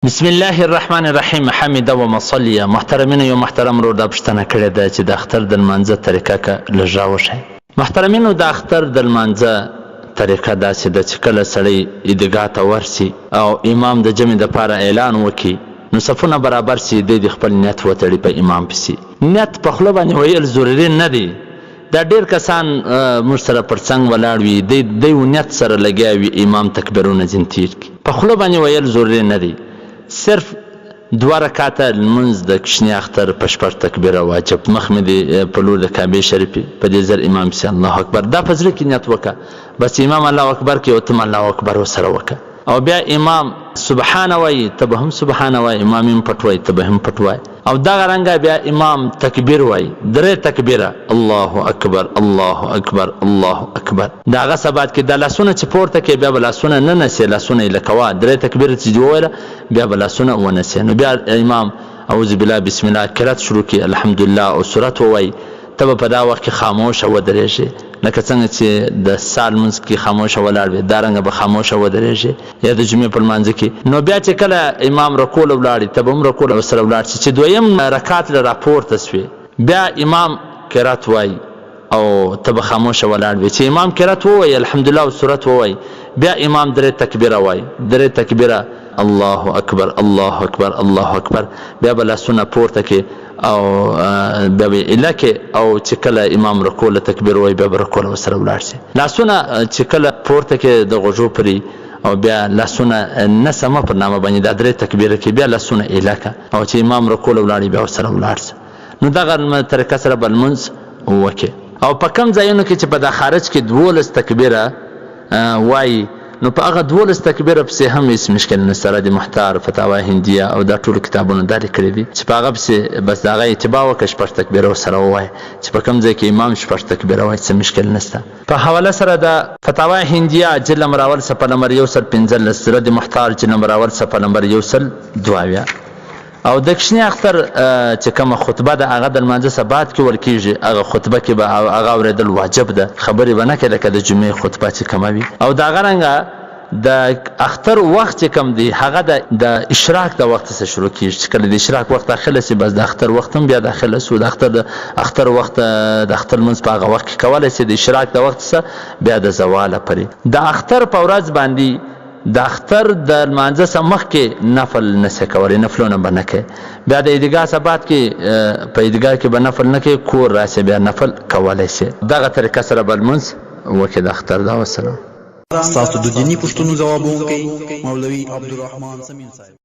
بسم الله الرحمن الرحیم. حمد و مصلی. محترمین یو محترم رو دا پښتنه کړې ده چې د اختر د لمانځه طریقه که لږ راوښیي. محترمینو، د اختر د لمانځه طریقه داسې ده چې کله سړی عیدګاه ته ورسي او امام د جمع دپاره اعلان وکړي نو صفونه برابر سي، دی د خپل نیت وتړي په امام پسې. نیت په خوله باندې ویل ضروري نه دی. دا ډېر کسان موږ سره پر څنګ ولاړ وي، دی نیت سره لګیا وي امام تکبیرونه ځین تیر کړي. په خوله باندې ویل ضروري نه دی. صرف 2 رکعاته لمونځ د کوچني اختر په شپږ تکبیره واجب. مخ مې د په لور د کعبې شریفې په دې ځل امام پسې الله اکبر، دا په زړه کې نیت وکړه. بس امام الله اکبر کې او تم الله اکبر ورسره وکړه. او بیا امام سبحان وایي، ته به هم سبحان وایي، امام هم پټ وایي، ته به هم پټ وایي. او دغه رنګه بیا امام تکبیر وایي، 3 تکبیره، الله اکبر الله اکبر الله اکبر. د هغه ثبات کې د لاسونه چې پورته کې بیا به لاسونه نه نسي، لاسونه یې لکوه. 3 تکبیره چې وویله بیا به لاسونه ونسي. نو بیا امام اعوذ بالله بسم الله قرات شروع کړي، الحمدلله او سورت ووایي. ته به په دا وخت کې خاموشه ودرېږې، لکه څنګه چې د سال لمونځ کې خاموشه ولاړ وې دارنګه به خاموشه ودرېږې، یا د جمعې په لمانځه کې. نو بیا چې کله امام رکوع له ولاړې ته به هم رکوع ورسره ولاړ شي. چې 2یم رکعت له راپورته سوې بیا امام قرات وایي او ته به خاموشه ولاړ وې. چې امام قرات ووایي الحمدلله او سورت ووایي بیا امام 3 تکبیره وایي، 3 تکبیره، الله اکبر الله اکبر الله اکبر. بیا به لاسونه پورته کې او بیا به الکه، او چې کله امام رکوع له تکبیر وایي بیا به رکوع ورسره ولاړ شي. لاسونه چې کله پورته کې د غوږو پرې او بیا لاسونه نه سمه پر نامه باندې دا 3 تکبیره کې بیا لاسونه الکه، او چې امام رکوع له ولاړي بیا ورسره ولاړ شي. نو دغه طریقه سره به لمونځ وکړي. او په کم ځایونو کې چې په د خارج کې 12 تکبیره وایي نو په هغه 12 تکبیره پسې هم هیڅ مشکل نشته. رد محتار، فتاوا هندیه او دا ټول کتابونه دا لیکلي دي چې په هغه پسې بس د هغه اتباع وکړه، 6 تکبیره ورسره ووایي. چې په کوم ځای کې امام 6 تکبیره وایي څه مشکل نشته. په حواله سره د فتاوا هندیه جلد نمبر اول صفحه نمبر 115، رد محتار جلد نمبر اول صفحه نمبر 122. او د کوچني اختر چې کومه خطبه ده هغه د لمانځه ثبات کې ورکیږي. هغه خطبه کې به هغه اورېدل واجب ده، خبرې به نه کوي لکه د جمعې خطبه چې کومه وي. او د هغه رنګه د اختر وخت چې کم دی هغه د اشراق د وخت څخه شروع کیږي. چې کله د اشراق وخت داخله سي بس د اختر وخت هم بیا داخله سو. د اختر وخت د اختر منځ په هغه وخت کې کولای سي د اشراق د وخت څخه بیا د زواله پرې. د اختر په ورځ باندې د اختر د لمانځه څخه مخکې نفل نشي کولی، نفلونه به نه کوي. بیا د عیدګاه ثبات کې په عیدګاه کې به نفل نه کوي، کور راسي بیا نفل کولی شي. دغه طریقه سره به لمونځ وکړي د اختر. دا وسلام. ستاسو د دیني پوښتنو ځوابونکی مولوي عبدالرحمن سمین صاحب.